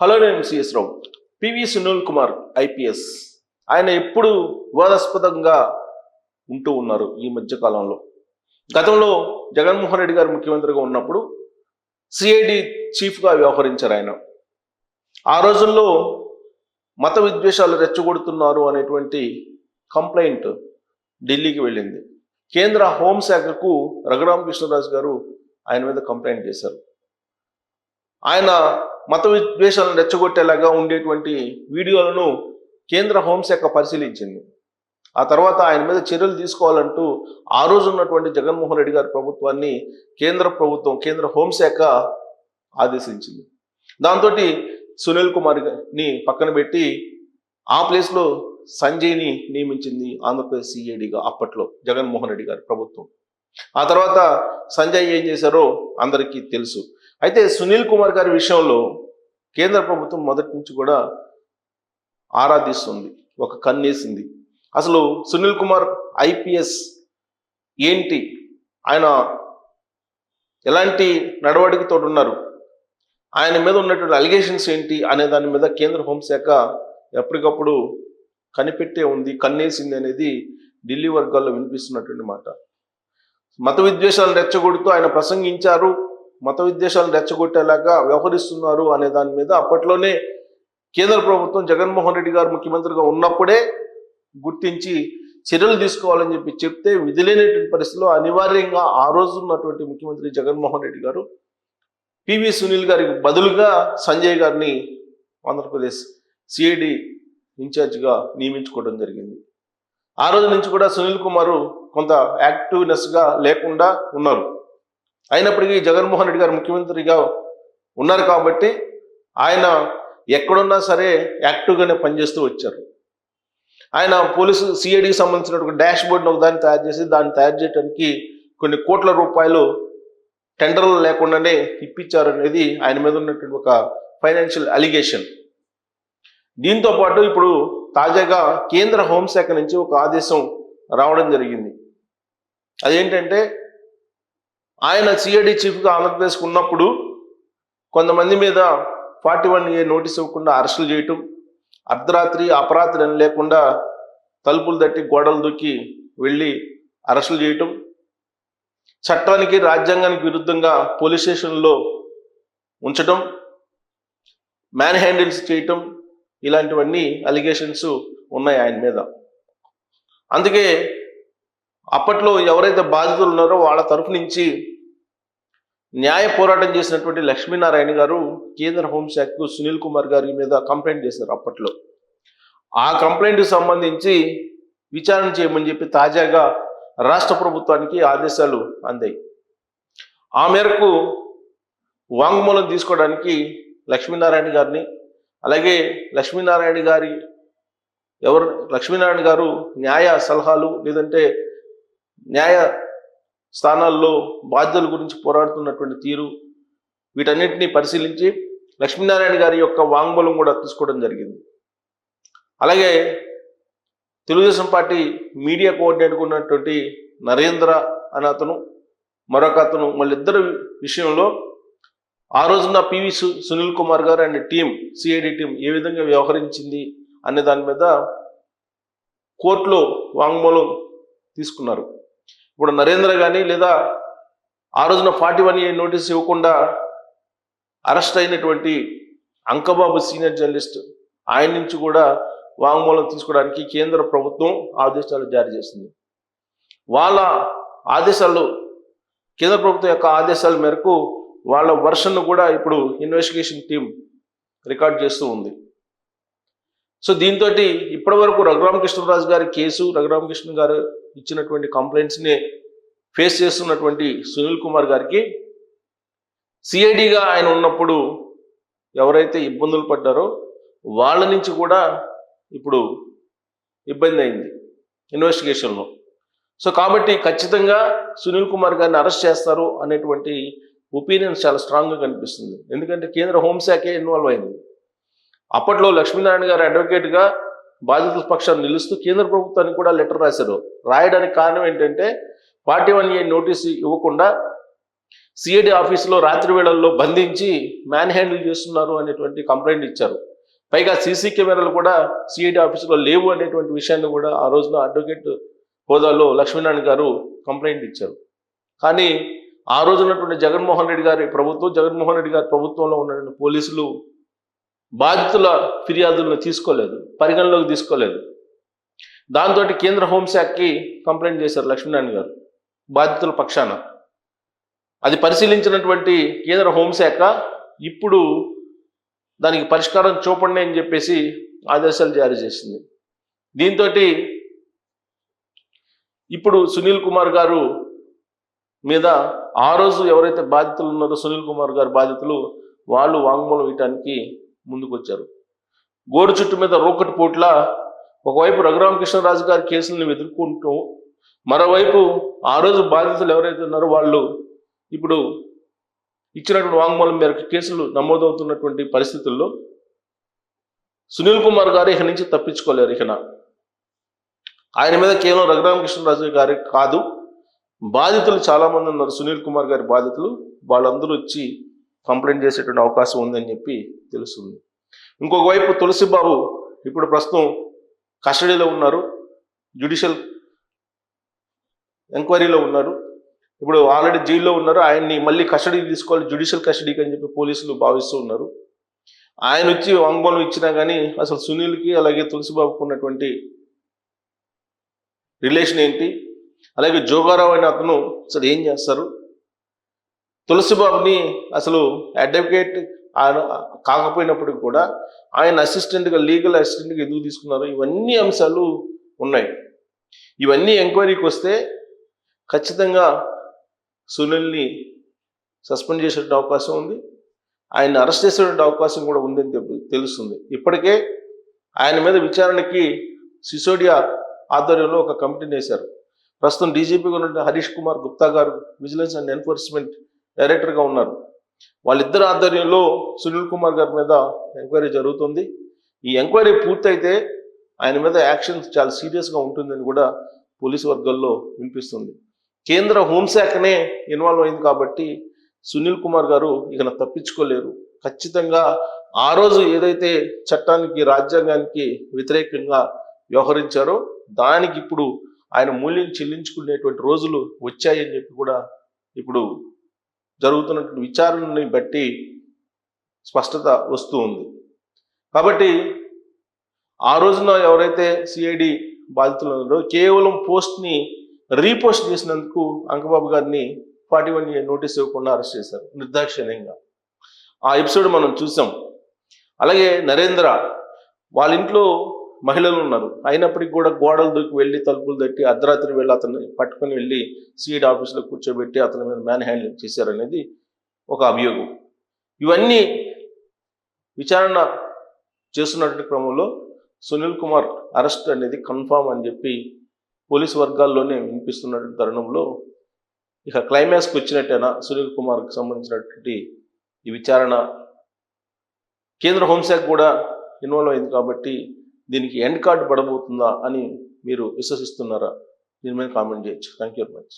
Hello, నేను CS రావు. PV Sunil Kumar IPS ఆయన ఎప్పుడు వివాదాస్పదంగా ఉంటూ ఉన్నారు ఈ మధ్య కాలంలో. గతంలో జగన్మోహన్ రెడ్డి గారు ముఖ్యమంత్రిగా ఉన్నప్పుడు సిఐడి చీఫ్గా వ్యవహరించారు ఆయన. ఆ రోజుల్లో మత విద్వేషాలు రెచ్చగొడుతున్నారు అనేటువంటి కంప్లైంట్ ఢిల్లీకి వెళ్ళింది. కేంద్ర హోంశాఖకు రఘురామకృష్ణరాజు గారు ఆయన మీద కంప్లైంట్ చేశారు. ఆయన మత విద్వేషాలను రెచ్చగొట్టేలాగా ఉండేటువంటి వీడియోలను కేంద్ర హోంశాఖ పరిశీలించింది. ఆ తర్వాత ఆయన మీద చర్యలు తీసుకోవాలంటూ ఆ రోజు ఉన్నటువంటి జగన్మోహన్ రెడ్డి గారి ప్రభుత్వాన్ని కేంద్ర హోంశాఖ ఆదేశించింది. దాంతో సునీల్ కుమార్ని పక్కన పెట్టి ఆ ప్లేస్లో సంజయ్ని నియమించింది ఆంధ్రప్రదేశ్ సిఐడిగా అప్పట్లో జగన్మోహన్ రెడ్డి గారి ప్రభుత్వం. ఆ తర్వాత సంజయ్ ఏం చేశారో అందరికీ తెలుసు. అయితే సునీల్ కుమార్ గారి విషయంలో కేంద్ర ప్రభుత్వం మొదటి నుంచి కూడా ఆరాధిస్తుంది, ఒక కన్నేసింది. అసలు సునీల్ కుమార్ ఐపీఎస్ ఏంటి, ఆయన ఎలాంటి నడవడికతో ఉన్నారు, ఆయన మీద ఉన్నటువంటి అలిగేషన్స్ ఏంటి అనే దాని మీద కేంద్ర హోంశాఖ ఎప్పటికప్పుడు కనిపెట్టే ఉంది, కన్నేసింది అనేది ఢిల్లీ వర్గాల్లో వినిపిస్తున్నటువంటి మాట. మత విద్వేషాలను రెచ్చగొడుతూ ఆయన ప్రసంగించారు, మత విద్వేషాలను రెచ్చగొట్టేలాగా వ్యవహరిస్తున్నారు అనే దాని మీద అప్పట్లోనే కేంద్ర ప్రభుత్వం జగన్మోహన్ రెడ్డి గారు ముఖ్యమంత్రిగా ఉన్నప్పుడే గుర్తించి చర్యలు తీసుకోవాలని చెప్తే విధిలేనటువంటి పరిస్థితిలో అనివార్యంగా ఆ రోజు ఉన్నటువంటి ముఖ్యమంత్రి జగన్మోహన్ రెడ్డి గారు పివి సునీల్ గారికి బదులుగా సంజయ్ గారిని ఆంధ్రప్రదేశ్ సిఐడి ఇన్ఛార్జిగా నియమించుకోవడం జరిగింది. ఆ రోజు నుంచి కూడా సునీల్ కుమార్ కొంత యాక్టివ్నెస్గా లేకుండా ఉన్నారు. అయినప్పటికీ జగన్మోహన్ రెడ్డి గారు ముఖ్యమంత్రిగా ఉన్నారు కాబట్టి ఆయన ఎక్కడున్నా సరే యాక్టివ్గానే పనిచేస్తూ వచ్చారు. ఆయన పోలీసు సిఐడికి సంబంధించినటువంటి డాష్ బోర్డును ఒకదాన్ని దాన్ని తయారు చేయడానికి కొన్ని కోట్ల రూపాయలు టెండర్లు లేకుండానే ఇప్పించారు అనేది ఆయన మీద ఉన్నటువంటి ఒక ఫైనాన్షియల్ అలిగేషన్. దీంతో పాటు ఇప్పుడు తాజాగా కేంద్ర హోంశాఖ నుంచి ఒక ఆదేశం రావడం జరిగింది. అదేంటంటే ఆయన సిఐడి చీఫ్గా ఆంధ్రప్రదేశ్కి ఉన్నప్పుడు కొంతమంది మీద 41A నోటీస్ ఇవ్వకుండా అరెస్టులు చేయటం, అర్ధరాత్రి అపరాత్రి అని లేకుండా తలుపులు తట్టి గోడలు దూకి వెళ్ళి అరెస్టులు చేయటం, చట్టానికి రాజ్యాంగానికి విరుద్ధంగా పోలీస్ స్టేషన్లో ఉంచటం, మ్యాన్ హ్యాండిల్స్ చేయటం, ఇలాంటివన్నీ అలిగేషన్స్ ఉన్నాయి ఆయన మీద. అందుకే అప్పట్లో ఎవరైతే బాధితులు ఉన్నారో వాళ్ళ తరఫు నుంచి న్యాయ పోరాటం చేసినటువంటి లక్ష్మీనారాయణ గారు కేంద్ర హోంశాఖకు సునీల్ కుమార్ గారి మీద కంప్లైంట్ చేశారు అప్పట్లో. ఆ కంప్లైంట్కి సంబంధించి విచారణ చేయమని చెప్పి తాజాగా రాష్ట్ర ప్రభుత్వానికి ఆదేశాలు అందాయి. ఆ మేరకు వాంగ్మూలం తీసుకోవడానికి లక్ష్మీనారాయణ గారిని, అలాగే లక్ష్మీనారాయణ గారు న్యాయ సలహాలు లేదంటే న్యాయ స్థానాల్లో బాధ్యతల గురించి పోరాడుతున్నటువంటి తీరు, వీటన్నిటిని పరిశీలించి లక్ష్మీనారాయణ గారి యొక్క వాంగ్మూలం కూడా తీసుకోవడం జరిగింది. అలాగే తెలుగుదేశం పార్టీ మీడియా కోఆర్డినేటర్ ఉన్నటువంటి నరేంద్ర అనే అతను, మరొక అతను, వాళ్ళిద్దరు విషయంలో ఆ రోజున పివి సునీల్ కుమార్ గారు అండ్ సిఐడి టీం ఏ విధంగా వ్యవహరించింది అనే దాని మీద కోర్టులో వాంగ్మూలం తీసుకున్నారు. ఇప్పుడు నరేంద్ర కానీ లేదా ఆ రోజున 41A నోటీస్ ఇవ్వకుండా అరెస్ట్ అయినటువంటి అంకబాబు సీనియర్ జర్నలిస్ట్, ఆయన నుంచి కూడా వాంగ్మూలం తీసుకోవడానికి కేంద్ర ప్రభుత్వం ఆదేశాలు జారీ చేసింది. వాళ్ళ ఆదేశాలు, కేంద్ర ప్రభుత్వం యొక్క ఆదేశాల మేరకు వాళ్ళ వర్షన్ను కూడా ఇప్పుడు ఇన్వెస్టిగేషన్ టీం రికార్డ్ చేస్తూ ఉంది. సో దీంతో ఇప్పటి వరకు రఘురామకృష్ణరాజు గారి కేసు, రఘురామకృష్ణ గారు ఇచ్చినటువంటి కంప్లైంట్స్ని ఫేస్ చేస్తున్నటువంటి సునీల్ కుమార్ గారికి సిఐడిగా ఆయన ఉన్నప్పుడు ఎవరైతే ఇబ్బందులు పడ్డారో వాళ్ళ నుంచి కూడా ఇప్పుడు ఇబ్బంది అయింది ఇన్వెస్టిగేషన్లో. సో కాబట్టి ఖచ్చితంగా సునీల్ కుమార్ గారిని అరెస్ట్ చేస్తారు అనేటువంటి ఒపీనియన్ చాలా స్ట్రాంగ్గా కనిపిస్తుంది. ఎందుకంటే కేంద్ర హోంశాఖే ఇన్వాల్వ్ అయింది. అప్పట్లో లక్ష్మీనారాయణ గారు అడ్వకేట్గా బాధితుల పక్షాన్ని నిలుస్తూ కేంద్ర ప్రభుత్వానికి కూడా లెటర్ రాశారు. రాయడానికి కారణం ఏంటంటే 41A నోటీసు ఇవ్వకుండా సిఐడి ఆఫీసులో రాత్రి వేళల్లో బంధించి మ్యాన్ హ్యాండిల్ చేస్తున్నారు అనేటువంటి కంప్లైంట్ ఇచ్చారు. పైగా సీసీ కెమెరాలు కూడా సిఐడి ఆఫీసులో లేవు అనేటువంటి విషయాన్ని కూడా ఆ రోజున అడ్వకేట్ హోదాలో లక్ష్మీనారాయణ గారు కంప్లైంట్ ఇచ్చారు. కానీ ఆ రోజు ఉన్నటువంటి జగన్మోహన్ రెడ్డి గారి ప్రభుత్వంలో ఉన్నటువంటి పోలీసులు బాధితుల ఫిర్యాదులను తీసుకోలేదు, పరిగణలోకి తీసుకోలేదు. దాంతో కేంద్ర హోంశాఖకి కంప్లైంట్ చేశారు లక్ష్మీనారాయణ గారు బాధితుల పక్షాన. అది పరిశీలించినటువంటి కేంద్ర హోంశాఖ ఇప్పుడు దానికి పరిష్కారం చూపండి అని చెప్పేసి ఆదేశాలు జారీ చేసింది. దీంతో ఇప్పుడు సునీల్ కుమార్ గారు మీద ఆ రోజు ఎవరైతే బాధితులు ఉన్నారో సునీల్ కుమార్ గారు బాధితులు వాళ్ళు వాంగ్మూలం ఇవ్వటానికి ముందుకు వచ్చారు. గోరు చుట్టు మీద రోకటి పోట్ల ఒకవైపు రఘురామకృష్ణరాజు గారి కేసులను ఎదుర్కొంటూ మరోవైపు ఆ రోజు బాధితులు ఎవరైతే ఉన్నారో వాళ్ళు ఇప్పుడు ఇచ్చినటువంటి వాంగ్మూలం మేరకు కేసులు నమోదవుతున్నటువంటి పరిస్థితుల్లో సునీల్ కుమార్ గారు ఇక నుంచి తప్పించుకోలేరు. ఆయన మీద కేవలం రఘురామకృష్ణరాజు గారి కాదు, బాధితులు చాలామంది ఉన్నారు. సునీల్ కుమార్ గారి బాధితులు వాళ్ళందరూ వచ్చి కంప్లైంట్ చేసేటువంటి అవకాశం ఉందని చెప్పి తెలుస్తుంది. ఇంకొక వైపు తులసిబాబు ఇప్పుడు ప్రస్తుతం కస్టడీలో ఉన్నారు, జ్యుడిషియల్ ఎంక్వైరీలో ఉన్నారు. ఇప్పుడు ఆల్రెడీ జైల్లో ఉన్నారు. ఆయన్ని మళ్ళీ కస్టడీకి తీసుకోవాలి, జ్యుడిషియల్ కస్టడీకి అని చెప్పి పోలీసులు భావిస్తూ ఉన్నారు. ఆయన వచ్చి వాంగ్మూలం ఇచ్చినా కానీ అసలు సునీల్కి అలాగే తులసిబాబుకు ఉన్నటువంటి రిలేషన్ ఏంటి, అలాగే జోగారావు అనే అతను అసలు ఏం చేస్తారు, తులసిబాబుని అసలు అడ్వకేట్ కాకపోయినప్పటికి కూడా ఆయన అసిస్టెంట్గా లీగల్ అసిస్టెంట్గా ఎందుకు తీసుకున్నారు, ఇవన్నీ అంశాలు ఉన్నాయి. ఇవన్నీ ఎంక్వైరీకి వస్తే ఖచ్చితంగా సునీల్ని సస్పెండ్ చేసేటువంటి అవకాశం ఉంది, ఆయన్ని అరెస్ట్ చేసేటువంటి అవకాశం కూడా ఉందని తెలుస్తుంది. ఇప్పటికే ఆయన మీద విచారణకి సిసోడియా ఆధ్వర్యంలో ఒక కమిటీని వేశారు. ప్రస్తుతం డీజీపీగా ఉన్న హరీష్ కుమార్ గుప్తా గారు విజిలెన్స్ అండ్ ఎన్ఫోర్స్మెంట్ డైరెక్టర్గా ఉన్నారు. వాళ్ళిద్దరు ఆధ్వర్యంలో సునీల్ కుమార్ గారి మీద ఎంక్వైరీ జరుగుతుంది. ఈ ఎంక్వైరీ పూర్తయితే ఆయన మీద యాక్షన్ చాలా సీరియస్గా ఉంటుందని కూడా పోలీసు వర్గాల్లో వినిపిస్తుంది. కేంద్ర హోంశాఖనే ఇన్వాల్వ్ అయింది కాబట్టి సునీల్ కుమార్ గారు ఇక తప్పించుకోలేరు. ఖచ్చితంగా ఆ రోజు ఏదైతే చట్టానికి రాజ్యాంగానికి వ్యతిరేకంగా వ్యవహరించారో దానికి ఇప్పుడు ఆయన మూల్యం చెల్లించుకునేటువంటి రోజులు వచ్చాయని చెప్పి కూడా ఇప్పుడు జరుగుతున్నటువంటి విచారణని బట్టి స్పష్టత వస్తూ ఉంది. కాబట్టి ఆ రోజున ఎవరైతే సిఐడి బాధితులు ఉన్నారో కేవలం పోస్ట్ని రీపోస్ట్ చేసినందుకు అంకబాబు గారిని 41 నోటీస్ ఇవ్వకుండా అరెస్ట్ చేశారు నిర్దాక్షిణ్యంగా. ఆ ఎపిసోడ్ మనం చూసాం. అలాగే నరేంద్ర వాళ్ళ ఇంట్లో మహిళలు ఉన్నారు, అయినప్పటికీ కూడా గోడలు దూకి వెళ్ళి తలుపులు తట్టి అర్ధరాత్రి వెళ్ళి అతన్ని పట్టుకొని వెళ్ళి సిఐడి ఆఫీస్లో కూర్చోబెట్టి అతని మీద మ్యాన్ హ్యాండ్లింగ్ చేశారనేది ఒక అభియోగం. ఇవన్నీ విచారణ చేస్తున్నటువంటి క్రమంలో సునీల్ కుమార్ అరెస్ట్ అనేది కన్ఫామ్ అని చెప్పి పోలీసు వర్గాల్లోనే వినిపిస్తున్నటువంటి తరుణంలో ఇక క్లైమాక్స్కి వచ్చినట్టేనా సునీల్ కుమార్కి సంబంధించినటువంటి ఈ విచారణ? కేంద్ర హోంశాఖ కూడా ఇన్వాల్వ్ అయింది కాబట్టి దీనికి ఎండ్ కార్డు పడబోతుందా అని మీరు విశ్వసిస్తున్నారా? దీని మీద కామెంట్ చేయొచ్చు. Thank you very much.